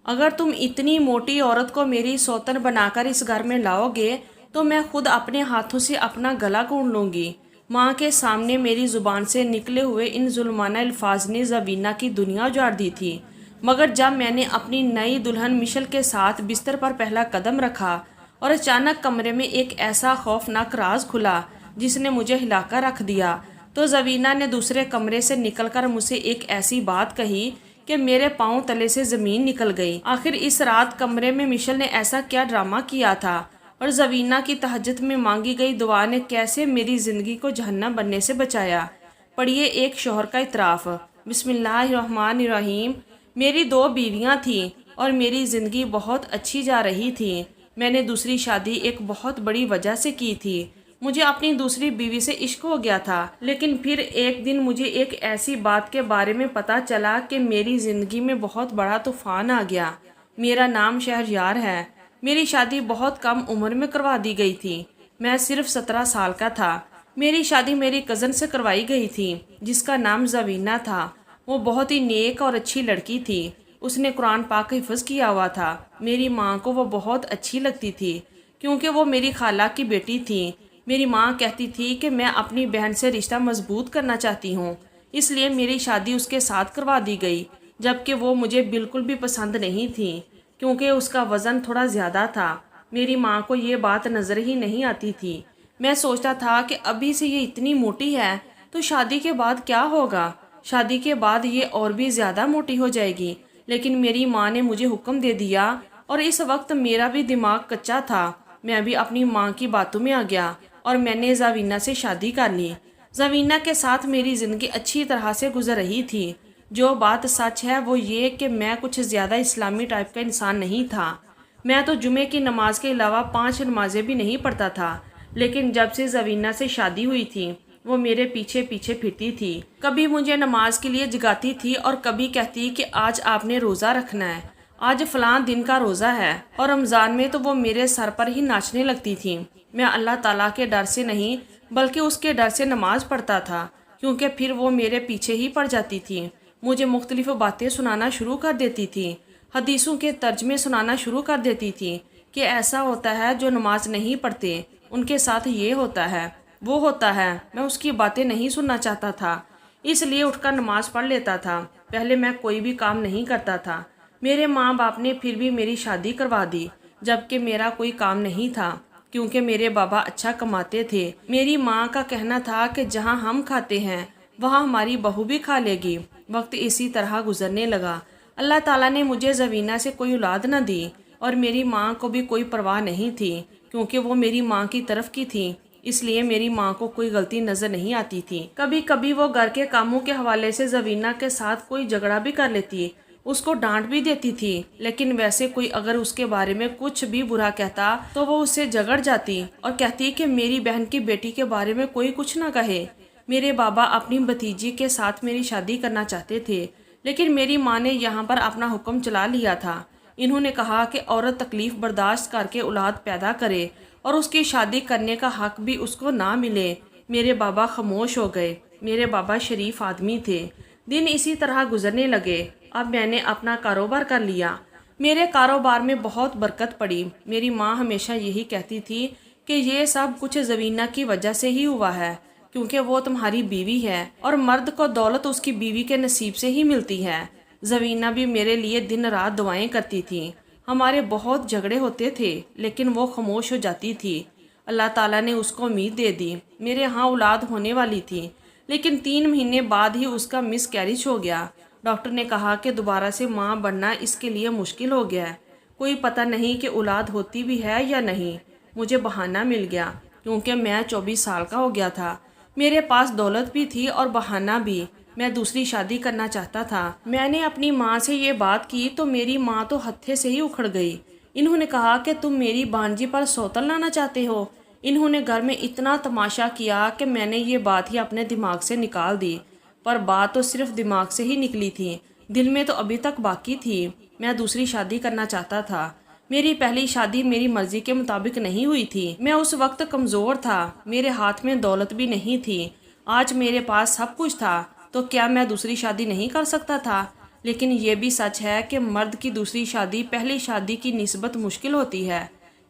اگر تم اتنی موٹی عورت کو میری سوتن بنا کر اس گھر میں لاؤ گے تو میں خود اپنے ہاتھوں سے اپنا گلا گھونٹ لوں گی۔ ماں کے سامنے میری زبان سے نکلے ہوئے ان ظلمانہ الفاظ نے زوینہ کی دنیا اجاڑ دی تھی، مگر جب میں نے اپنی نئی دلہن مشل کے ساتھ بستر پر پہلا قدم رکھا اور اچانک کمرے میں ایک ایسا خوفناک راز کھلا جس نے مجھے ہلا کر رکھ دیا، تو زوینہ نے دوسرے کمرے سے نکل کر مجھ سے ایک ایسی بات کہی کہ میرے پاؤں تلے سے زمین نکل گئی۔ آخر اس رات کمرے میں مشل نے ایسا کیا ڈرامہ کیا تھا اور زوینہ کی تہجد میں مانگی گئی دعا نے کیسے میری زندگی کو جہنم بننے سے بچایا۔ پڑھیے ایک شوہر کا اعتراف۔ بسم اللہ الرحمن الرحیم۔ میری 2 بیویاں تھیں اور میری زندگی بہت اچھی جا رہی تھی۔ میں نے دوسری شادی ایک بہت بڑی وجہ سے کی تھی۔ مجھے اپنی دوسری بیوی سے عشق ہو گیا تھا، لیکن پھر ایک دن مجھے ایک ایسی بات کے بارے میں پتہ چلا کہ میری زندگی میں بہت بڑا طوفان آ گیا۔ میرا نام شہریار ہے۔ میری شادی بہت کم عمر میں کروا دی گئی تھی۔ میں صرف 17 سال کا تھا۔ میری شادی میری کزن سے کروائی گئی تھی جس کا نام زوینہ تھا۔ وہ بہت ہی نیک اور اچھی لڑکی تھی۔ اس نے قرآن پاک حفظ کیا ہوا تھا۔ میری ماں کو وہ بہت اچھی لگتی تھی کیونکہ وہ میری خالہ کی بیٹی تھی۔ میری ماں کہتی تھی کہ میں اپنی بہن سے رشتہ مضبوط کرنا چاہتی ہوں، اس لیے میری شادی اس کے ساتھ کروا دی گئی، جبکہ وہ مجھے بالکل بھی پسند نہیں تھی کیونکہ اس کا وزن تھوڑا زیادہ تھا۔ میری ماں کو یہ بات نظر ہی نہیں آتی تھی۔ میں سوچتا تھا کہ ابھی سے یہ اتنی موٹی ہے تو شادی کے بعد کیا ہوگا؟ شادی کے بعد یہ اور بھی زیادہ موٹی ہو جائے گی۔ لیکن میری ماں نے مجھے حکم دے دیا اور اس وقت میرا بھی دماغ کچا تھا۔ میں بھی اپنی ماں کی باتوں میں آ گیا اور میں نے زوینہ سے شادی کر لی۔ زوینہ کے ساتھ میری زندگی اچھی طرح سے گزر رہی تھی۔ جو بات سچ ہے وہ یہ کہ میں کچھ زیادہ اسلامی ٹائپ کا انسان نہیں تھا۔ میں تو جمعے کی نماز کے علاوہ 5 نمازیں بھی نہیں پڑھتا تھا، لیکن جب سے زوینہ سے شادی ہوئی تھی وہ میرے پیچھے پیچھے پھرتی تھی۔ کبھی مجھے نماز کے لیے جگاتی تھی اور کبھی کہتی کہ آج آپ نے روزہ رکھنا ہے، آج فلاں دن کا روزہ ہے، اور رمضان میں تو وہ میرے سر پر ہی ناچنے لگتی تھی۔ میں اللہ تعالیٰ کے ڈر سے نہیں بلکہ اس کے ڈر سے نماز پڑھتا تھا، کیونکہ پھر وہ میرے پیچھے ہی پڑ جاتی تھی۔ مجھے مختلف باتیں سنانا شروع کر دیتی تھی، حدیثوں کے ترجمے سنانا شروع کر دیتی تھی کہ ایسا ہوتا ہے جو نماز نہیں پڑھتے ان کے ساتھ یہ ہوتا ہے وہ ہوتا ہے۔ میں اس کی باتیں نہیں سننا چاہتا تھا، اس لیے اٹھ کر نماز پڑھ لیتا تھا۔ پہلے میں کوئی بھی کام نہیں کرتا تھا۔ میرے ماں باپ نے پھر بھی میری شادی کروا دی جبکہ میرا کوئی کام نہیں تھا، کیونکہ میرے بابا اچھا کماتے تھے۔ میری ماں کا کہنا تھا کہ جہاں ہم کھاتے ہیں وہاں ہماری بہو بھی کھا لے گی۔ وقت اسی طرح گزرنے لگا۔ اللہ تعالیٰ نے مجھے زوینہ سے کوئی اولاد نہ دی اور میری ماں کو بھی کوئی پرواہ نہیں تھی کیونکہ وہ میری ماں کی طرف کی تھی، اس لیے میری ماں کو کوئی غلطی نظر نہیں آتی تھی۔ کبھی کبھی وہ گھر کے کاموں کے حوالے سے زوینہ کے ساتھ کوئی جھگڑا بھی کر لیتی، اس کو ڈانٹ بھی دیتی تھی، لیکن ویسے کوئی اگر اس کے بارے میں کچھ بھی برا کہتا تو وہ اس سے جھگڑ جاتی اور کہتی کہ میری بہن کی بیٹی کے بارے میں کوئی کچھ نہ کہے۔ میرے بابا اپنی بھتیجی کے ساتھ میری شادی کرنا چاہتے تھے، لیکن میری ماں نے یہاں پر اپنا حکم چلا لیا تھا۔ انہوں نے کہا کہ عورت تکلیف برداشت کر کے اولاد پیدا کرے اور اس کی شادی کرنے کا حق بھی اس کو نہ ملے۔ میرے بابا خاموش ہو گئے۔ میرے بابا شریف آدمی تھے۔ دن اسی طرح گزرنے لگے۔ اب میں نے اپنا کاروبار کر لیا۔ میرے کاروبار میں بہت برکت پڑی۔ میری ماں ہمیشہ یہی کہتی تھی کہ یہ سب کچھ زوینہ کی وجہ سے ہی ہوا ہے، کیونکہ وہ تمہاری بیوی ہے اور مرد کو دولت اس کی بیوی کے نصیب سے ہی ملتی ہے۔ زوینہ بھی میرے لیے دن رات دعائیں کرتی تھی۔ ہمارے بہت جھگڑے ہوتے تھے لیکن وہ خاموش ہو جاتی تھی۔ اللہ تعالیٰ نے اس کو امید دے دی۔ میرے ہاں اولاد ہونے والی تھی، لیکن 3 مہینے بعد ہی اس کا مس کیریج ہو گیا۔ ڈاکٹر نے کہا کہ دوبارہ سے ماں بننا اس کے لیے مشکل ہو گیا ہے، کوئی پتہ نہیں کہ اولاد ہوتی بھی ہے یا نہیں۔ مجھے بہانہ مل گیا کیونکہ میں 24 سال کا ہو گیا تھا۔ میرے پاس دولت بھی تھی اور بہانہ بھی۔ میں دوسری شادی کرنا چاہتا تھا۔ میں نے اپنی ماں سے یہ بات کی تو میری ماں تو ہتھے سے ہی اکھڑ گئی۔ انہوں نے کہا کہ تم میری بانجی پر سوتن لانا چاہتے ہو۔ انہوں نے گھر میں اتنا تماشا کیا کہ میں نے یہ بات ہی اپنے دماغ سے نکال دی، پر بات تو صرف دماغ سے ہی نکلی تھی، دل میں تو ابھی تک باقی تھی۔ میں دوسری شادی کرنا چاہتا تھا۔ میری پہلی شادی میری مرضی کے مطابق نہیں ہوئی تھی۔ میں اس وقت کمزور تھا، میرے ہاتھ میں دولت بھی نہیں تھی۔ آج میرے پاس سب کچھ تھا تو کیا میں دوسری شادی نہیں کر سکتا تھا؟ لیکن یہ بھی سچ ہے کہ مرد کی دوسری شادی پہلی شادی کی نسبت مشکل ہوتی ہے،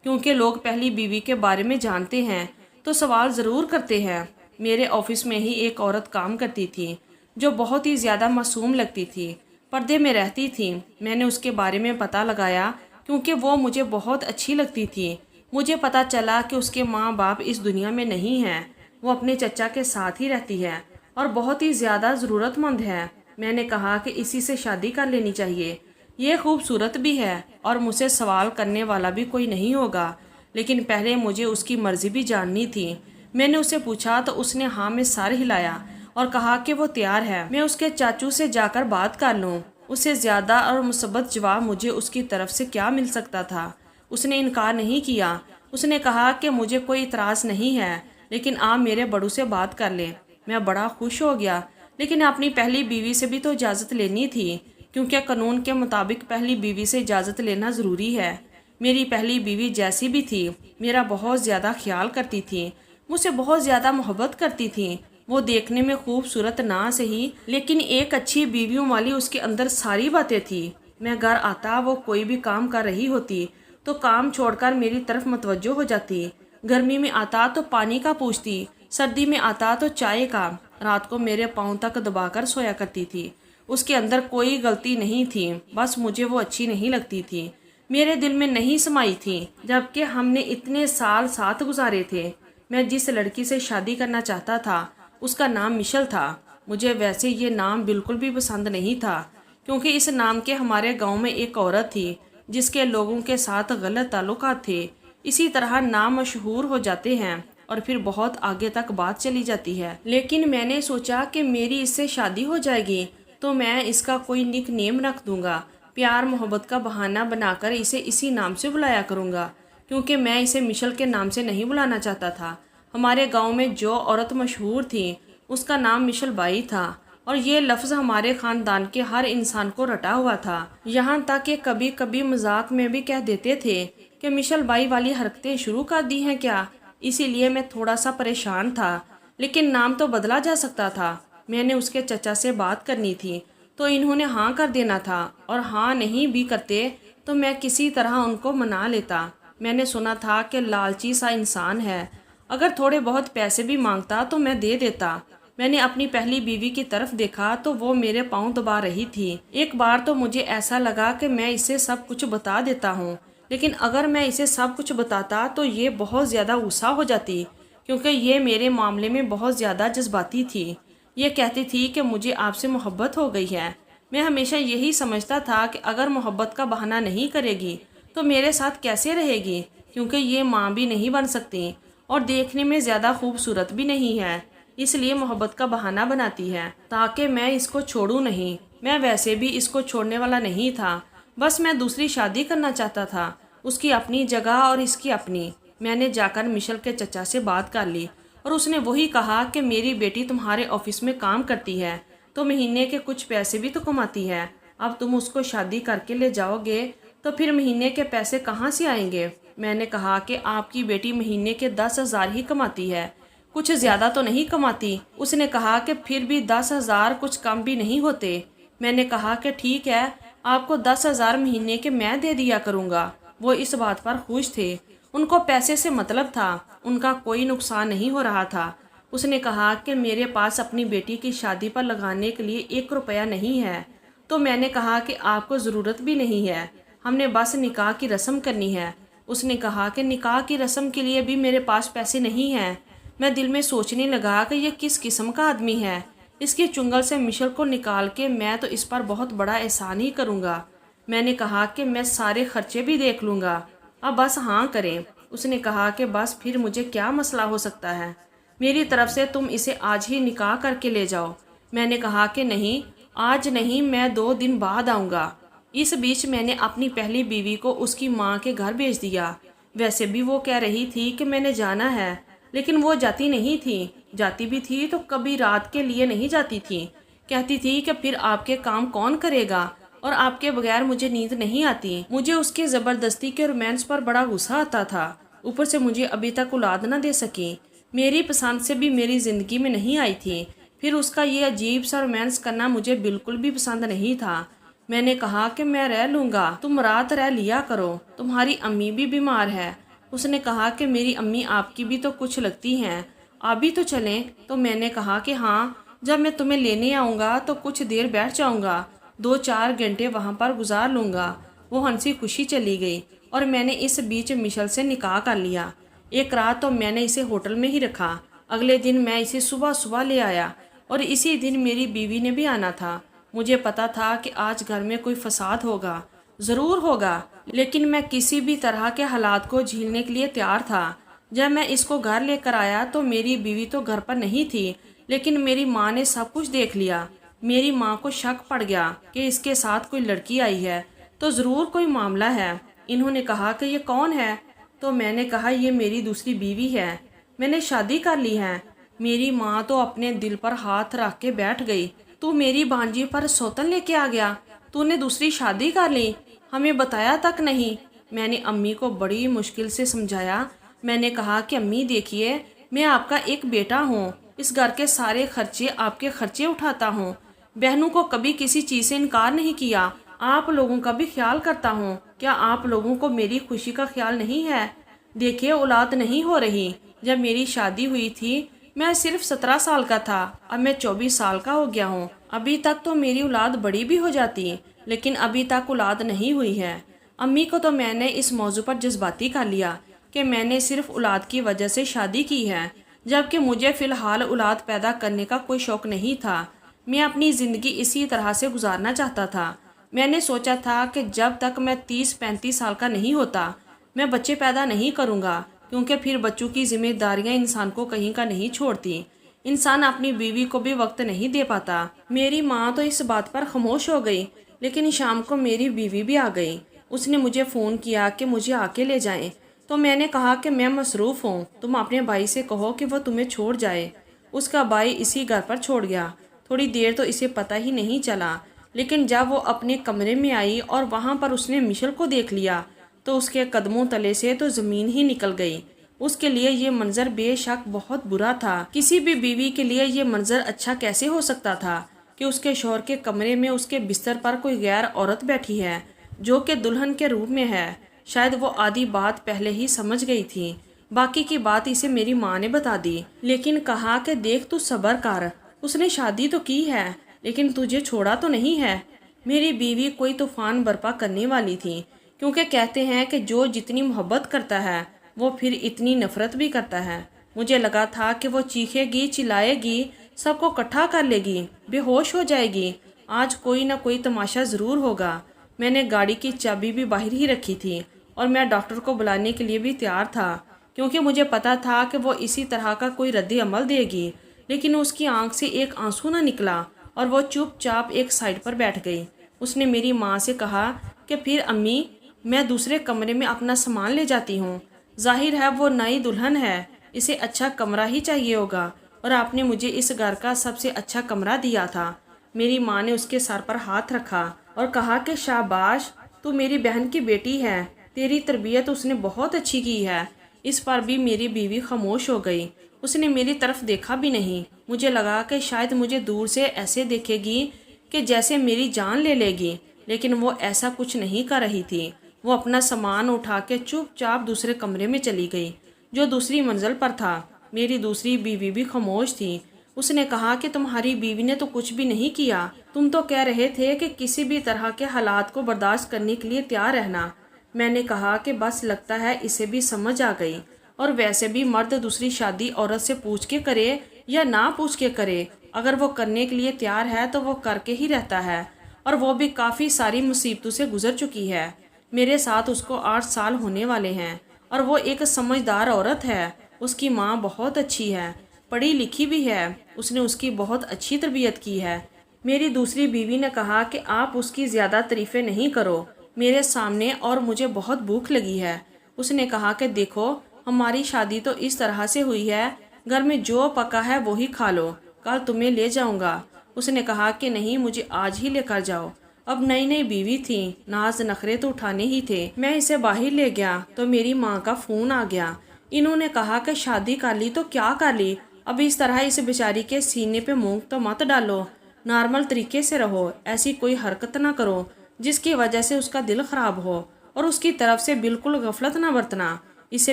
کیونکہ لوگ پہلی بیوی کے بارے میں جانتے ہیں تو سوال ضرور کرتے ہیں۔ میرے آفس میں ہی ایک عورت کام کرتی تھی جو بہت ہی زیادہ معصوم لگتی تھی، پردے میں رہتی تھی۔ میں نے اس کے بارے میں پتہ لگایا کیونکہ وہ مجھے بہت اچھی لگتی تھی۔ مجھے پتہ چلا کہ اس کے ماں باپ اس دنیا میں نہیں ہیں، وہ اپنے چچا کے ساتھ ہی رہتی ہے اور بہت ہی زیادہ ضرورت مند ہے۔ میں نے کہا کہ اسی سے شادی کر لینی چاہیے، یہ خوبصورت بھی ہے اور مجھ سے سوال کرنے والا بھی کوئی نہیں ہوگا، لیکن پہلے مجھے اس کی مرضی بھی جاننی تھی۔ میں نے اسے پوچھا تو اس نے ہاں میں سر ہلایا اور کہا کہ وہ تیار ہے، میں اس کے چاچو سے جا کر بات کر لوں۔ اس سے زیادہ اور مثبت جواب مجھے اس کی طرف سے کیا مل سکتا تھا؟ اس نے انکار نہیں کیا۔ اس نے کہا کہ مجھے کوئی اعتراض نہیں ہے، لیکن آپ میرے بڑوں سے بات کر لیں۔ میں بڑا خوش ہو گیا، لیکن اپنی پہلی بیوی سے بھی تو اجازت لینی تھی، کیونکہ قانون کے مطابق پہلی بیوی سے اجازت لینا ضروری ہے۔ میری پہلی بیوی جیسی بھی تھی، میرا بہت زیادہ خیال کرتی تھی، مجھ سے بہت زیادہ محبت کرتی تھی۔ وہ دیکھنے میں خوبصورت نہ صحیح، لیکن ایک اچھی بیویوں والی اس کے اندر ساری باتیں تھی۔ میں گھر آتا، وہ کوئی بھی کام کر رہی ہوتی تو کام چھوڑ کر میری طرف متوجہ ہو جاتی۔ گرمی میں آتا تو پانی کا پوچھتی، سردی میں آتا تو چائے کا۔ رات کو میرے پاؤں تک دبا کر سویا کرتی تھی۔ اس کے اندر کوئی غلطی نہیں تھی، بس مجھے وہ اچھی نہیں لگتی تھی، میرے دل میں نہیں سمائی تھی، جبکہ ہم نے اتنے سال ساتھ گزارے تھے۔ میں جس لڑکی سے شادی کرنا چاہتا تھا اس کا نام مشل تھا۔ مجھے ویسے یہ نام بالکل بھی پسند نہیں تھا، کیونکہ اس نام کے ہمارے گاؤں میں ایک عورت تھی جس کے لوگوں کے ساتھ غلط تعلقات تھے۔ اسی طرح نام مشہور ہو جاتے ہیں اور پھر بہت آگے تک بات چلی جاتی ہے۔ لیکن میں نے سوچا کہ میری اس سے شادی ہو جائے گی تو میں اس کا کوئی نک نیم رکھ دوں گا، پیار محبت کا بہانہ بنا کر اسے اسی نام سے بلایا کروں گا، کیونکہ میں اسے مشل کے نام سے نہیں بلانا چاہتا تھا۔ ہمارے گاؤں میں جو عورت مشہور تھی اس کا نام مشل بائی تھا، اور یہ لفظ ہمارے خاندان کے ہر انسان کو رٹا ہوا تھا، یہاں تک کہ کبھی کبھی مذاق میں بھی کہہ دیتے تھے کہ مشل بائی والی حرکتیں شروع کر دی ہیں کیا۔ اسی لیے میں تھوڑا سا پریشان تھا، لیکن نام تو بدلا جا سکتا تھا۔ میں نے اس کے چچا سے بات کرنی تھی تو انہوں نے ہاں کر دینا تھا، اور ہاں نہیں بھی کرتے تو میں کسی طرح ان کو منا لیتا۔ میں نے سنا تھا کہ لالچی سا انسان ہے، اگر تھوڑے بہت پیسے بھی مانگتا تو میں دے دیتا۔ میں نے اپنی پہلی بیوی کی طرف دیکھا تو وہ میرے پاؤں دبا رہی تھی۔ ایک بار تو مجھے ایسا لگا کہ میں اسے سب کچھ بتا دیتا ہوں، لیکن اگر میں اسے سب کچھ بتاتا تو یہ بہت زیادہ غصہ ہو جاتی، کیونکہ یہ میرے معاملے میں بہت زیادہ جذباتی تھی۔ یہ کہتی تھی کہ مجھے آپ سے محبت ہو گئی ہے۔ میں ہمیشہ یہی سمجھتا تھا کہ اگر محبت کا بہانہ نہیں کرے گی تو میرے ساتھ کیسے رہے گی، کیونکہ یہ ماں بھی نہیں بن سکتی اور دیکھنے میں زیادہ خوبصورت بھی نہیں ہے، اس لیے محبت کا بہانہ بناتی ہے تاکہ میں اس کو چھوڑوں نہیں۔ میں ویسے بھی اس کو چھوڑنے والا نہیں تھا، بس میں دوسری شادی کرنا چاہتا تھا، اس کی اپنی جگہ اور اس کی اپنی۔ میں نے جا کر مشل کے چچا سے بات کر لی اور اس نے وہی کہا کہ میری بیٹی تمہارے آفس میں کام کرتی ہے تو مہینے کے کچھ پیسے بھی تو کماتی ہے، اب تم اس کو شادی کر کے لے جاؤ گے تو پھر مہینے کے پیسے کہاں سے آئیں گے؟ میں نے کہا کہ آپ کی بیٹی مہینے کے 10,000 ہی کماتی ہے، کچھ زیادہ تو نہیں کماتی۔ اس نے کہا کہ پھر بھی 10,000 کچھ کم بھی نہیں ہوتے۔ میں نے کہا کہ ٹھیک ہے، آپ کو 10,000 مہینے کے میں دے دیا کروں گا۔ وہ اس بات پر خوش تھے، ان کو پیسے سے مطلب تھا، ان کا کوئی نقصان نہیں ہو رہا تھا۔ اس نے کہا کہ میرے پاس اپنی بیٹی کی شادی پر لگانے کے لیے 1 روپیہ نہیں ہے، تو میں نے کہا کہ آپ کو ضرورت بھی نہیں ہے، ہم نے بس نکاح کی رسم کرنی ہے۔ اس نے کہا کہ نکاح کی رسم کے لیے بھی میرے پاس پیسے نہیں ہیں۔ میں دل میں سوچنے لگا کہ یہ کس قسم کا آدمی ہے، اس کی چنگل سے مشل کو نکال کے میں تو اس پر بہت بڑا احسان ہی کروں گا۔ میں نے کہا کہ میں سارے خرچے بھی دیکھ لوں گا، اب بس ہاں کریں۔ اس نے کہا کہ بس پھر مجھے کیا مسئلہ ہو سکتا ہے، میری طرف سے تم اسے آج ہی نکاح کر کے لے جاؤ۔ میں نے کہا کہ نہیں، آج نہیں، میں 2 دن بعد آؤں گا۔ اس بیچ میں نے اپنی پہلی بیوی کو اس کی ماں کے گھر بھیج دیا۔ ویسے بھی وہ کہہ رہی تھی کہ میں نے جانا ہے، لیکن وہ جاتی نہیں تھی، جاتی بھی تھی تو کبھی رات کے لیے نہیں جاتی تھی، کہتی تھی کہ پھر آپ کے کام کون کرے گا اور آپ کے بغیر مجھے نیند نہیں آتی۔ مجھے اس کے زبردستی کے رومانس پر بڑا غصہ آتا تھا، اوپر سے مجھے ابھی تک اولاد نہ دے سکی، میری پسند سے بھی میری زندگی میں نہیں آئی تھی، پھر اس کا یہ عجیب سا رومانس کرنا مجھے بالکل بھی پسند نہیں تھا۔ میں نے کہا کہ میں رہ لوں گا، تم رات رہ لیا کرو، تمہاری امی بھی بیمار ہے۔ اس نے کہا کہ میری امی آپ کی بھی تو کچھ لگتی ہیں، آپ بھی تو چلیں۔ تو میں نے کہا کہ ہاں، جب میں تمہیں لینے آؤں گا تو کچھ دیر بیٹھ جاؤں گا، 2-4 گھنٹے وہاں پر گزار لوں گا۔ وہ ہنسی خوشی چلی گئی اور میں نے اس بیچ مشل سے نکاح کر لیا۔ ایک رات تو میں نے اسے ہوٹل میں ہی رکھا، اگلے دن میں اسے صبح صبح لے آیا اور اسی دن میری بیوی نے بھی آنا تھا۔ مجھے پتا تھا کہ آج گھر میں کوئی فساد ہوگا، ضرور ہوگا، لیکن میں کسی بھی طرح کے حالات کو جھیلنے کے لیے تیار تھا۔ جب میں اس کو گھر لے کر آیا تو میری بیوی تو گھر پر نہیں تھی، لیکن میری ماں نے سب کچھ دیکھ لیا۔ میری ماں کو شک پڑ گیا کہ اس کے ساتھ کوئی لڑکی آئی ہے تو ضرور کوئی معاملہ ہے۔ انہوں نے کہا کہ یہ کون ہے؟ تو میں نے کہا یہ میری دوسری بیوی ہے، میں نے شادی کر لی ہے۔ میری ماں تو اپنے دل پر ہاتھ رکھ کے بیٹھ گئی۔ تو میری بانجی پر سوتن لے کے آ گیا، تو نے دوسری شادی کر لی، ہمیں بتایا تک نہیں۔ میں نے امی کو بڑی مشکل سے سمجھایا۔ میں نے کہا کہ امی دیکھیے، میں آپ کا ایک بیٹا ہوں، اس گھر کے سارے خرچے آپ کے خرچے اٹھاتا ہوں، بہنوں کو کبھی کسی چیز سے انکار نہیں کیا، آپ لوگوں کا بھی خیال کرتا ہوں۔ کیا آپ لوگوں کو میری خوشی کا خیال نہیں ہے؟ دیکھیے اولاد نہیں ہو رہی، جب میری شادی ہوئی تھی میں صرف 17 سال کا تھا، اب میں 24 سال کا ہو گیا ہوں۔ ابھی تک تو میری اولاد بڑی بھی ہو جاتی، لیکن ابھی تک اولاد نہیں ہوئی ہے۔ امی کو تو میں نے اس موضوع پر جذباتی کر لیا کہ میں نے صرف اولاد کی وجہ سے شادی کی ہے، جبکہ مجھے فی الحال اولاد پیدا کرنے کا کوئی شوق نہیں تھا۔ میں اپنی زندگی اسی طرح سے گزارنا چاہتا تھا۔ میں نے سوچا تھا کہ جب تک میں 30-35 سال کا نہیں ہوتا میں بچے پیدا نہیں کروں گا، کیونکہ پھر بچوں کی ذمہ داریاں انسان کو کہیں کا نہیں چھوڑتی، انسان اپنی بیوی کو بھی وقت نہیں دے پاتا۔ میری ماں تو اس بات پر خاموش ہو گئی، لیکن شام کو میری بیوی بھی آ گئی۔ اس نے مجھے فون کیا کہ مجھے آ کے لے جائیں، تو میں نے کہا کہ میں مصروف ہوں، تم اپنے بھائی سے کہو کہ وہ تمہیں چھوڑ جائے۔ اس کا بھائی اسی گھر پر چھوڑ گیا۔ تھوڑی دیر تو اسے پتہ ہی نہیں چلا، لیکن جب وہ اپنے کمرے میں آئی اور وہاں پر اس نے مشل کو دیکھ لیا تو اس کے قدموں تلے سے تو زمین ہی نکل گئی۔ اس کے لیے یہ منظر بے شک بہت برا تھا۔ کسی بھی بیوی کے لیے یہ منظر اچھا کیسے ہو سکتا تھا کہ اس کے شوہر کے کمرے میں اس کے بستر پر کوئی غیر عورت بیٹھی ہے جو کہ دلہن کے روپ میں ہے۔ شاید وہ آدھی بات پہلے ہی سمجھ گئی تھی، باقی کی بات اسے میری ماں نے بتا دی، لیکن کہا کہ دیکھ تو صبر کر، اس نے شادی تو کی ہے لیکن تجھے چھوڑا تو نہیں ہے۔ میری بیوی کوئی طوفان برپا کرنے والی تھی، کیونکہ کہتے ہیں کہ جو جتنی محبت کرتا ہے وہ پھر اتنی نفرت بھی کرتا ہے۔ مجھے لگا تھا کہ وہ چیخے گی، چلائے گی، سب کو اکٹھا کر لے گی، بے ہوش ہو جائے گی، آج کوئی نہ کوئی تماشا ضرور ہوگا۔ میں نے گاڑی کی چابی بھی باہر ہی رکھی تھی اور میں ڈاکٹر کو بلانے کے لیے بھی تیار تھا، کیونکہ مجھے پتا تھا کہ وہ اسی طرح کا کوئی رد عمل دے گی، لیکن اس کی آنکھ سے ایک آنسو نہ نکلا اور وہ چپ چاپ ایک سائڈ پر بیٹھ گئی۔ اس نے میری ماں سے کہا کہ پھر امی، میں دوسرے کمرے میں اپنا سامان لے جاتی ہوں، ظاہر ہے وہ نئی دلہن ہے، اسے اچھا کمرہ ہی چاہیے ہوگا، اور آپ نے مجھے اس گھر کا سب سے اچھا کمرہ دیا تھا۔ میری ماں نے اس کے سر پر ہاتھ رکھا اور کہا کہ شاباش، تو میری بہن کی بیٹی ہے، تیری تربیت اس نے بہت اچھی کی ہے۔ اس پر بھی میری بیوی خاموش ہو گئی، اس نے میری طرف دیکھا بھی نہیں۔ مجھے لگا کہ شاید مجھے دور سے ایسے دیکھے گی کہ جیسے میری جان لے لے گی، لیکن وہ ایسا کچھ نہیں کر رہی تھی۔ وہ اپنا سامان اٹھا کے چپ چاپ دوسرے کمرے میں چلی گئی جو دوسری منزل پر تھا۔ میری دوسری بیوی بھی خاموش تھی۔ اس نے کہا کہ تمہاری بیوی نے تو کچھ بھی نہیں کیا، تم تو کہہ رہے تھے کہ کسی بھی طرح کے حالات کو برداشت کرنے کے لیے تیار رہنا۔ میں نے کہا کہ بس لگتا ہے اسے بھی سمجھ آ گئی، اور ویسے بھی مرد دوسری شادی عورت سے پوچھ کے کرے یا نہ پوچھ کے کرے، اگر وہ کرنے کے لیے تیار ہے تو وہ کر کے ہی رہتا ہے، اور وہ بھی کافی ساری مصیبتوں سے گزر چکی ہے۔ میرے ساتھ اس کو 8 سال ہونے والے ہیں، اور وہ ایک سمجھدار عورت ہے۔ اس کی ماں بہت اچھی ہے، پڑھی لکھی بھی ہے، اس نے اس کی بہت اچھی تربیت کی ہے۔ میری دوسری بیوی نے کہا کہ آپ اس کی زیادہ تعریفیں نہیں کرو میرے سامنے، اور مجھے بہت بھوک لگی ہے۔ اس نے کہا کہ دیکھو، ہماری شادی تو اس طرح سے ہوئی ہے، گھر میں جو پکا ہے وہی کھا لو، کل تمہیں لے جاؤں گا۔ اس نے کہا کہ نہیں، مجھے آج ہی لے کر جاؤ۔ اب نئی نئی بیوی تھی، ناز نخرے تو اٹھانے ہی تھے۔ میں اسے باہر لے گیا تو میری ماں کا فون آ گیا۔ انہوں نے کہا کہ شادی کر لی تو کیا کر لی، اب اس طرح اس بیچاری کے سینے پہ مونگ تو مت ڈالو، نارمل طریقے سے رہو، ایسی کوئی حرکت نہ کرو جس کی وجہ سے اس کا دل خراب ہو، اور اس کی طرف سے بالکل غفلت نہ برتنا، اسے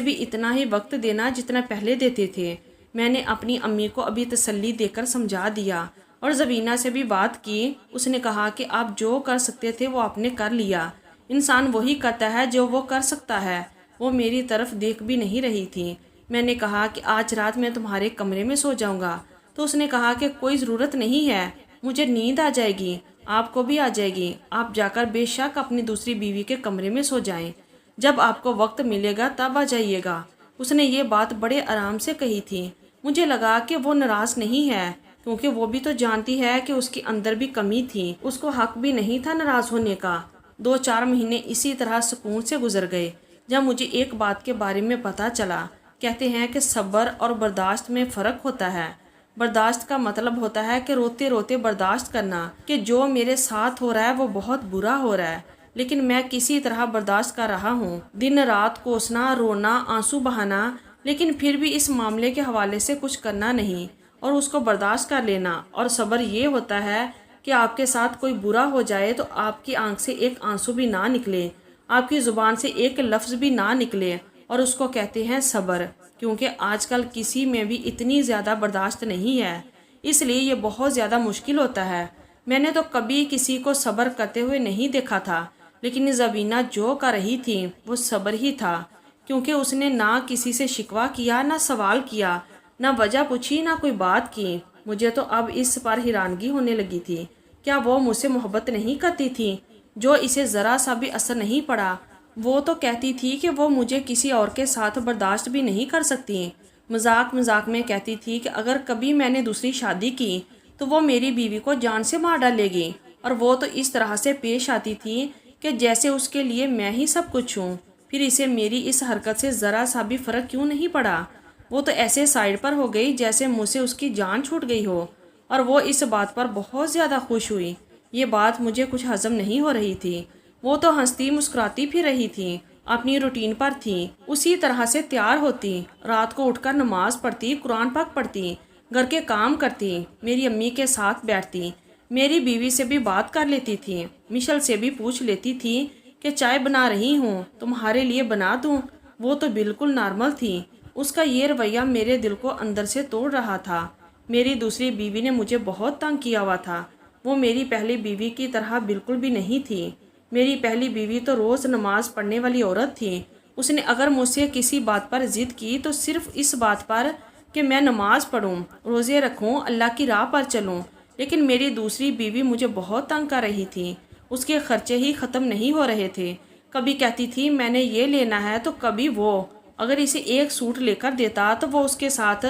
بھی اتنا ہی وقت دینا جتنا پہلے دیتے تھے۔ میں نے اپنی امی کو ابھی تسلی دے کر سمجھا دیا اور زبینہ سے بھی بات کی۔ اس نے کہا کہ آپ جو کر سکتے تھے وہ آپ نے کر لیا، انسان وہی کرتا ہے جو وہ کر سکتا ہے۔ وہ میری طرف دیکھ بھی نہیں رہی تھی۔ میں نے کہا کہ آج رات میں تمہارے کمرے میں سو جاؤں گا، تو اس نے کہا کہ کوئی ضرورت نہیں ہے، مجھے نیند آ جائے گی، آپ کو بھی آ جائے گی، آپ جا کر بے شک اپنی دوسری بیوی کے کمرے میں سو جائیں، جب آپ کو وقت ملے گا تب آ جائیے گا۔ اس نے یہ بات بڑے آرام سے کہی تھی۔ مجھے لگا کہ وہ ناراض نہیں ہے، کیونکہ وہ بھی تو جانتی ہے کہ اس کے اندر بھی کمی تھی، اس کو حق بھی نہیں تھا ناراض ہونے کا۔ 2-4 مہینے اسی طرح سکون سے گزر گئے، جب مجھے ایک بات کے بارے میں پتہ چلا۔ کہتے ہیں کہ صبر اور برداشت میں فرق ہوتا ہے۔ برداشت کا مطلب ہوتا ہے کہ روتے روتے برداشت کرنا کہ جو میرے ساتھ ہو رہا ہے وہ بہت برا ہو رہا ہے، لیکن میں کسی طرح برداشت کر رہا ہوں، دن رات کوسنا، رونا، آنسو بہانا، لیکن پھر بھی اس معاملے کے حوالے سے کچھ کرنا نہیں اور اس کو برداشت کر لینا۔ اور صبر یہ ہوتا ہے کہ آپ کے ساتھ کوئی برا ہو جائے تو آپ کی آنکھ سے ایک آنسو بھی نہ نکلے، آپ کی زبان سے ایک لفظ بھی نہ نکلے، اور اس کو کہتے ہیں صبر۔ کیونکہ آج کل کسی میں بھی اتنی زیادہ برداشت نہیں ہے، اس لیے یہ بہت زیادہ مشکل ہوتا ہے۔ میں نے تو کبھی کسی کو صبر کرتے ہوئے نہیں دیکھا تھا، لیکن زبینہ جو کر رہی تھی وہ صبر ہی تھا، کیونکہ اس نے نہ کسی سے شکوہ کیا، نہ سوال کیا، نہ وجہ پوچھی، نہ کوئی بات کی۔ مجھے تو اب اس پر حیرانگی ہونے لگی تھی، کیا وہ مجھ سے محبت نہیں کرتی تھی جو اسے ذرا سا بھی اثر نہیں پڑا؟ وہ تو کہتی تھی کہ وہ مجھے کسی اور کے ساتھ برداشت بھی نہیں کر سکتی۔ مذاق مذاق میں کہتی تھی کہ اگر کبھی میں نے دوسری شادی کی تو وہ میری بیوی کو جان سے مار ڈالے گی، اور وہ تو اس طرح سے پیش آتی تھی کہ جیسے اس کے لیے میں ہی سب کچھ ہوں۔ پھر اسے میری اس حرکت سے ذرا سا بھی فرق کیوں نہیں پڑا؟ وہ تو ایسے سائڈ پر ہو گئی جیسے مجھ سے اس کی جان چھوٹ گئی ہو، اور وہ اس بات پر بہت زیادہ خوش ہوئی۔ یہ بات مجھے کچھ ہضم نہیں ہو رہی تھی۔ وہ تو ہنستی مسکراتی پھر رہی تھی، اپنی روٹین پر تھی، اسی طرح سے تیار ہوتی، رات کو اٹھ کر نماز پڑھتی، قرآن پاک پڑھتی، گھر کے کام کرتی، میری امی کے ساتھ بیٹھتی، میری بیوی سے بھی بات کر لیتی تھی، مشل سے بھی پوچھ لیتی تھی کہ چائے بنا رہی ہوں، تمہارے لیے بنا دوں؟ وہ تو بالکل نارمل تھی۔ اس کا یہ رویہ میرے دل کو اندر سے توڑ رہا تھا۔ میری دوسری بیوی نے مجھے بہت تنگ کیا ہوا تھا۔ وہ میری پہلی بیوی کی طرح بالکل بھی نہیں تھی۔ میری پہلی بیوی تو روز نماز پڑھنے والی عورت تھی۔ اس نے اگر مجھ سے کسی بات پر ضد کی تو صرف اس بات پر کہ میں نماز پڑھوں، روزے رکھوں، اللہ کی راہ پر چلوں۔ لیکن میری دوسری بیوی مجھے بہت تنگ کر رہی تھی۔ اس کے خرچے ہی ختم نہیں ہو رہے تھے۔ کبھی کہتی تھی میں نے یہ لینا ہے، تو کبھی وہ اگر اسے ایک سوٹ لے کر دیتا تو وہ اس کے ساتھ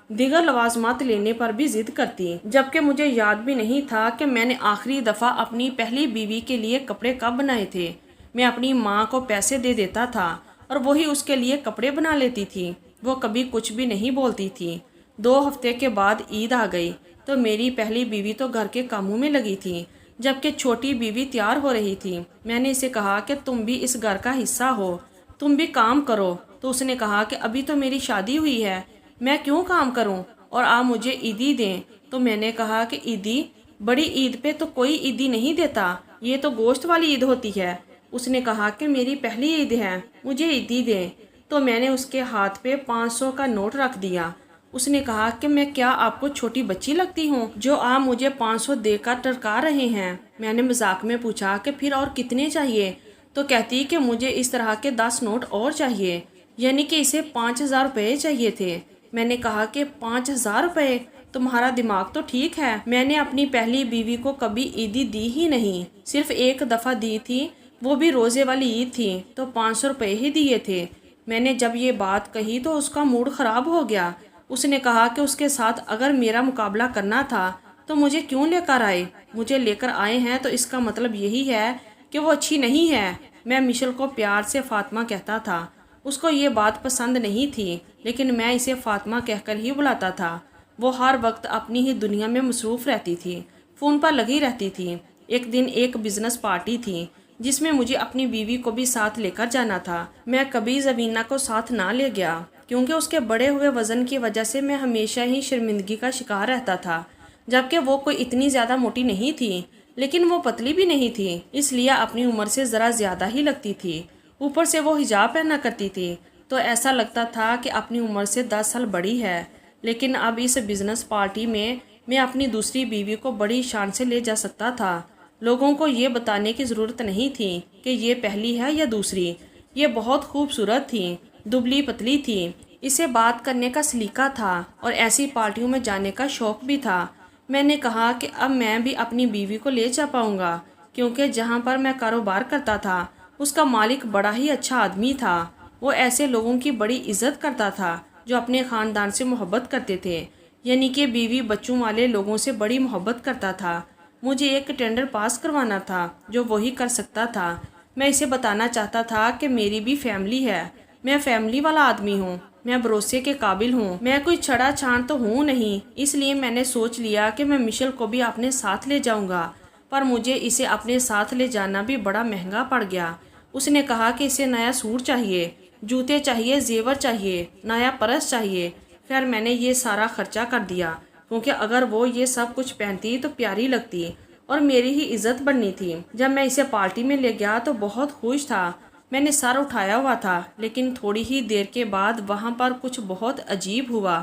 دیگر لوازمات لینے پر بھی ضد کرتی، جبکہ مجھے یاد بھی نہیں تھا کہ میں نے آخری دفعہ اپنی پہلی بیوی کے لیے کپڑے کب بنائے تھے۔ میں اپنی ماں کو پیسے دے دیتا تھا اور وہی اس کے لیے کپڑے بنا لیتی تھی۔ وہ کبھی کچھ بھی نہیں بولتی تھی۔ 2 ہفتے کے بعد عید آ گئی تو میری پہلی بیوی تو گھر کے کاموں میں لگی تھی، جبکہ چھوٹی بیوی تیار ہو رہی تھی۔ میں نے اسے کہا کہ تم بھی اس گھر کا حصہ ہو، تم بھی کام کرو، تو اس نے کہا کہ ابھی تو میری شادی ہوئی ہے، میں کیوں کام کروں اور آپ مجھے عیدی دیں؟ تو میں نے کہا کہ عیدی؟ بڑی عید پہ تو کوئی عیدی نہیں دیتا، یہ تو گوشت والی عید ہوتی ہے۔ اس نے کہا کہ میری پہلی عید ہے، مجھے عیدی دیں۔ تو میں نے اس کے ہاتھ پہ 500 کا نوٹ رکھ دیا۔ اس نے کہا کہ میں کیا آپ کو چھوٹی بچی لگتی ہوں جو آپ مجھے 500 دے کر ٹرکا رہے ہیں؟ میں نے مذاق میں پوچھا کہ پھر اور کتنے چاہیے؟ تو کہتی کہ مجھے اس طرح کے 10 نوٹ اور چاہیے، یعنی کہ اسے 5000 روپے چاہیے تھے۔ میں نے کہا کہ 5000 روپے؟ تمہارا دماغ تو ٹھیک ہے، میں نے اپنی پہلی بیوی کو کبھی عیدی دی ہی نہیں، صرف ایک دفعہ دی تھی، وہ بھی روزے والی عید تھی، تو 500 روپے ہی دیے تھے۔ میں نے جب یہ بات کہی تو اس کا موڈ خراب ہو گیا۔ اس نے کہا کہ اس کے ساتھ اگر میرا مقابلہ کرنا تھا تو مجھے کیوں لے کر آئے؟ مجھے لے کر آئے ہیں تو اس کا مطلب یہی ہے کہ وہ اچھی نہیں ہے۔ میں مشل کو پیار سے فاطمہ کہتا تھا۔ اس کو یہ بات پسند نہیں تھی، لیکن میں اسے فاطمہ کہہ کر ہی بلاتا تھا۔ وہ ہر وقت اپنی ہی دنیا میں مصروف رہتی تھی، فون پر لگی رہتی تھی۔ ایک دن ایک بزنس پارٹی تھی جس میں مجھے اپنی بیوی کو بھی ساتھ لے کر جانا تھا۔ میں کبھی زبینہ کو ساتھ نہ لے گیا کیونکہ اس کے بڑے ہوئے وزن کی وجہ سے میں ہمیشہ ہی شرمندگی کا شکار رہتا تھا۔ جبکہ وہ کوئی اتنی زیادہ موٹی نہیں تھی لیکن وہ پتلی بھی نہیں تھی، اس لیے اپنی عمر سے ذرا زیادہ ہی لگتی تھی۔ اوپر سے وہ حجاب پہنا کرتی تھی تو ایسا لگتا تھا کہ اپنی عمر سے 10 سال بڑی ہے۔ لیکن اب اس بزنس پارٹی میں اپنی دوسری بیوی کو بڑی شان سے لے جا سکتا تھا۔ لوگوں کو یہ بتانے کی ضرورت نہیں تھی کہ یہ پہلی ہے یا دوسری۔ یہ بہت خوبصورت تھی، دبلی پتلی تھی، اسے بات کرنے کا سلیقہ تھا اور ایسی پارٹیوں میں جانے کا شوق بھی تھا۔ میں نے کہا کہ اب میں بھی اپنی بیوی کو لے جا پاؤں گا، کیونکہ جہاں پر میں کاروبار کرتا تھا اس کا مالک بڑا ہی اچھا آدمی تھا۔ وہ ایسے لوگوں کی بڑی عزت کرتا تھا جو اپنے خاندان سے محبت کرتے تھے، یعنی کہ بیوی بچوں والے لوگوں سے بڑی محبت کرتا تھا۔ مجھے ایک ٹینڈر پاس کروانا تھا جو وہی کر سکتا تھا۔ میں اسے بتانا چاہتا تھا کہ میری بھی فیملی ہے، میں فیملی والا آدمی ہوں، میں بھروسے کے قابل ہوں، میں کوئی چھڑا چھان تو ہوں نہیں۔ اس لیے میں نے سوچ لیا کہ میں مشل کو بھی اپنے ساتھ لے جاؤں گا، پر مجھے اسے اپنے ساتھ لے جانا بھی بڑا مہنگا پڑ گیا۔ اس نے کہا کہ اسے نیا سوٹ چاہیے، جوتے چاہیے، زیور چاہیے، نیا پرس چاہیے۔ خیر میں نے یہ سارا خرچہ کر دیا، کیونکہ اگر وہ یہ سب کچھ پہنتی تو پیاری لگتی اور میری ہی عزت بننی تھی۔ جب میں اسے پارٹی میں لے گیا تو بہت خوش تھا۔ میں نے سر اٹھایا ہوا تھا، لیکن تھوڑی ہی دیر کے بعد وہاں پر کچھ بہت عجیب ہوا۔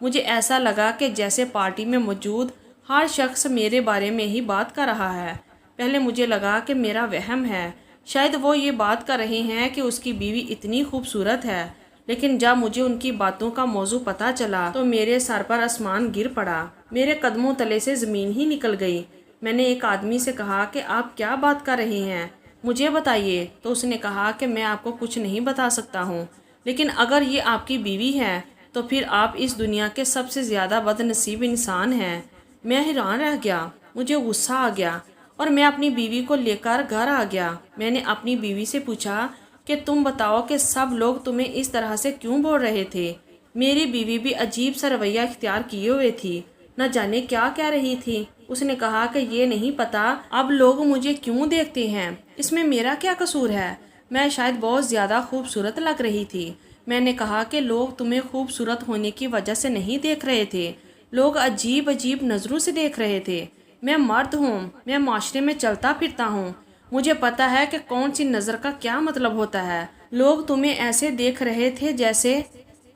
مجھے ایسا لگا کہ جیسے پارٹی میں موجود ہر شخص میرے بارے میں ہی بات کر رہا ہے۔ پہلے مجھے لگا کہ میرا وہم ہے، شاید وہ یہ بات کر رہے ہیں کہ اس کی بیوی اتنی خوبصورت ہے، لیکن جب مجھے ان کی باتوں کا موضوع پتہ چلا تو میرے سر پر آسمان گر پڑا، میرے قدموں تلے سے زمین ہی نکل گئی۔ میں نے ایک آدمی سے کہا کہ آپ کیا بات کر رہے ہیں، مجھے بتائیے۔ تو اس نے کہا کہ میں آپ کو کچھ نہیں بتا سکتا ہوں، لیکن اگر یہ آپ کی بیوی ہے تو پھر آپ اس دنیا کے سب سے زیادہ بد نصیب انسان ہیں۔ میں حیران رہ گیا، مجھے غصہ آ گیا اور میں اپنی بیوی کو لے کر گھر آ گیا۔ میں نے اپنی بیوی سے پوچھا کہ تم بتاؤ کہ سب لوگ تمہیں اس طرح سے کیوں بول رہے تھے۔ میری بیوی بھی عجیب سا رویہ اختیار کیے ہوئے تھی، نہ جانے کیا کہہ رہی تھی۔ اس نے کہا کہ یہ نہیں پتا اب لوگ مجھے کیوں دیکھتے ہیں، اس میں میرا کیا قصور ہے، میں شاید بہت زیادہ خوبصورت لگ رہی تھی۔ میں نے کہا کہ لوگ تمہیں خوبصورت ہونے کی وجہ سے نہیں دیکھ رہے تھے، لوگ عجیب عجیب نظروں سے دیکھ رہے تھے۔ میں مرد ہوں، میں معاشرے میں چلتا پھرتا ہوں، مجھے پتا ہے کہ کون سی نظر کا کیا مطلب ہوتا ہے۔ لوگ تمہیں ایسے دیکھ رہے تھے جیسے…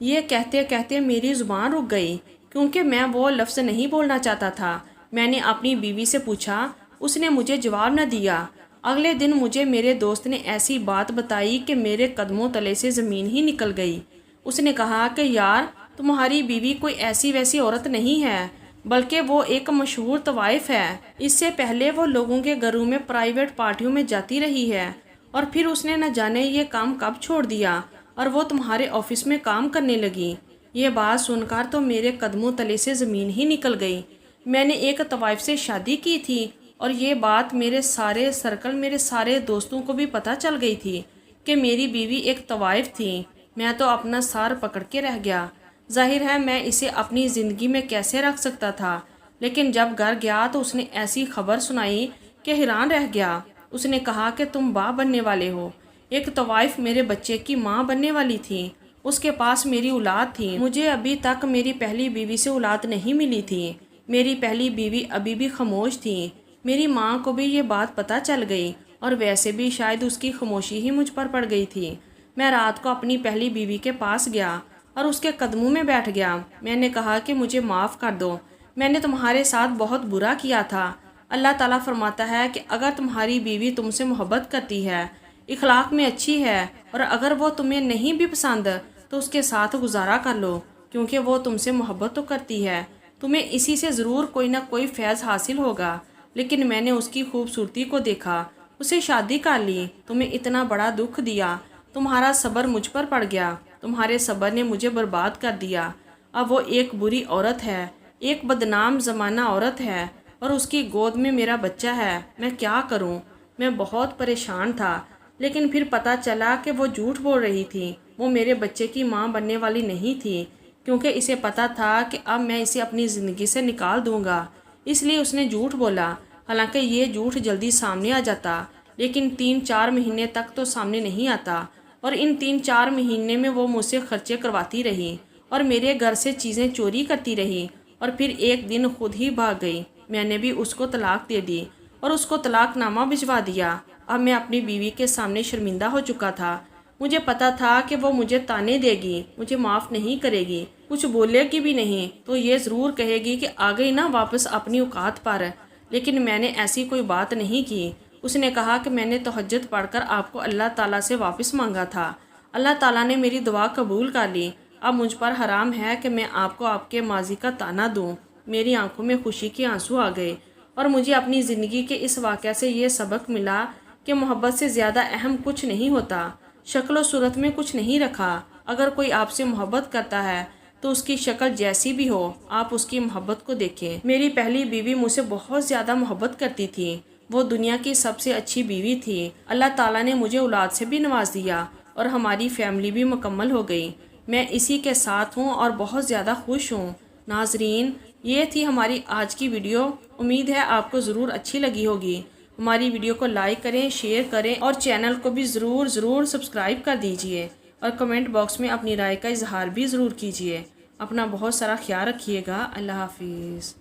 یہ کہتے کہتے میری زبان رک گئی، کیونکہ میں وہ لفظ نہیں بولنا چاہتا تھا۔ میں نے اپنی بیوی سے پوچھا، اس نے مجھے جواب نہ دیا۔ اگلے دن مجھے میرے دوست نے ایسی بات بتائی کہ میرے قدموں تلے سے زمین ہی نکل گئی۔ اس نے کہا کہ یار تمہاری بیوی کوئی ایسی ویسی عورت نہیں ہے، بلکہ وہ ایک مشہور طوائف ہے۔ اس سے پہلے وہ لوگوں کے گھروں میں پرائیویٹ پارٹیوں میں جاتی رہی ہے، اور پھر اس نے نہ جانے یہ کام کب چھوڑ دیا اور وہ تمہارے آفس میں کام کرنے لگی۔ یہ بات سن کر تو میرے قدموں تلے سے زمین ہی نکل گئی۔ میں نے ایک طوائف سے شادی کی تھی اور یہ بات میرے سارے سرکل، میرے سارے دوستوں کو بھی پتہ چل گئی تھی کہ میری بیوی ایک طوائف تھی۔ میں تو اپنا سر پکڑ کے رہ گیا۔ ظاہر ہے میں اسے اپنی زندگی میں کیسے رکھ سکتا تھا، لیکن جب گھر گیا تو اس نے ایسی خبر سنائی کہ حیران رہ گیا۔ اس نے کہا کہ تم باپ بننے والے ہو۔ ایک طوائف میرے بچے کی ماں بننے والی تھی، اس کے پاس میری اولاد تھی۔ مجھے ابھی تک میری پہلی بیوی سے اولاد نہیں ملی تھی، میری پہلی بیوی ابھی بھی خاموش تھی۔ میری ماں کو بھی یہ بات پتہ چل گئی، اور ویسے بھی شاید اس کی خاموشی ہی مجھ پر پڑ گئی تھی۔ میں رات کو اپنی پہلی بیوی کے پاس گیا اور اس کے قدموں میں بیٹھ گیا۔ میں نے کہا کہ مجھے معاف کر دو، میں نے تمہارے ساتھ بہت برا کیا تھا۔ اللہ تعالیٰ فرماتا ہے کہ اگر تمہاری بیوی تم سے محبت کرتی ہے، اخلاق میں اچھی ہے، اور اگر وہ تمہیں نہیں بھی پسند تو اس کے ساتھ گزارا کر لو، کیونکہ وہ تم سے محبت تو کرتی ہے، تمہیں اسی سے ضرور کوئی نہ کوئی فیض حاصل ہوگا۔ لیکن میں نے اس کی خوبصورتی کو دیکھا، اسے شادی کر لی، تمہیں اتنا بڑا دکھ دیا، تمہارا صبر مجھ پر پڑ گیا، تمہارے صبر نے مجھے برباد کر دیا۔ اب وہ ایک بری عورت ہے، ایک بدنام زمانہ عورت ہے، اور اس کی گود میں میرا بچہ ہے۔ میں کیا کروں؟ میں بہت پریشان تھا، لیکن پھر پتہ چلا کہ وہ جھوٹ بول رہی تھی، وہ میرے بچے کی ماں بننے والی نہیں تھی، کیونکہ اسے پتہ تھا کہ اب میں اسے اپنی زندگی سے نکال دوں گا، اس لیے اس نے جھوٹ بولا۔ حالانکہ یہ جھوٹ جلدی سامنے آ جاتا، لیکن 3-4 مہینے تک تو سامنے نہیں آتا، اور ان 3-4 مہینے میں وہ مجھ سے خرچے کرواتی رہی اور میرے گھر سے چیزیں چوری کرتی رہی، اور پھر ایک دن خود ہی بھاگ گئی۔ میں نے بھی اس کو طلاق دے دی اور اس کو طلاق نامہ بھجوا دیا۔ اب میں اپنی بیوی کے سامنے شرمندہ ہو چکا تھا۔ مجھے پتا تھا کہ وہ مجھے تانے دے گی، مجھے معاف نہیں کرے گی، کچھ بولے گی بھی نہیں تو یہ ضرور کہے گی کہ آ گئی نا واپس اپنی اوقات پر۔ لیکن میں نے ایسی کوئی بات نہیں کی۔ اس نے کہا کہ میں نے تہجد پڑھ کر آپ کو اللہ تعالیٰ سے واپس مانگا تھا، اللہ تعالیٰ نے میری دعا قبول کر لی۔ اب مجھ پر حرام ہے کہ میں آپ کو آپ کے ماضی کا تانا دوں۔ میری آنکھوں میں خوشی کے آنسو آ گئے اور مجھے اپنی زندگی کے اس واقعہ سے یہ سبق ملا کہ محبت سے زیادہ اہم کچھ نہیں ہوتا۔ شکل و صورت میں کچھ نہیں رکھا۔ اگر کوئی آپ سے محبت کرتا ہے تو اس کی شکل جیسی بھی ہو، آپ اس کی محبت کو دیکھیں۔ میری پہلی بیوی مجھ سے بہت زیادہ محبت کرتی تھی۔ وہ دنیا کی سب سے اچھی بیوی تھی۔ اللہ تعالیٰ نے مجھے اولاد سے بھی نواز دیا اور ہماری فیملی بھی مکمل ہو گئی۔ میں اسی کے ساتھ ہوں اور بہت زیادہ خوش ہوں۔ ناظرین، یہ تھی ہماری آج کی ویڈیو۔ امید ہے آپ کو ضرور اچھی لگی ہوگی۔ ہماری ویڈیو کو لائک کریں، شیئر کریں اور چینل کو بھی ضرور سبسکرائب کر دیجئے اور کمنٹ باکس میں اپنی رائے کا اظہار بھی ضرور کیجئے۔ اپنا بہت سارا خیال رکھیے گا۔ اللہ حافظ۔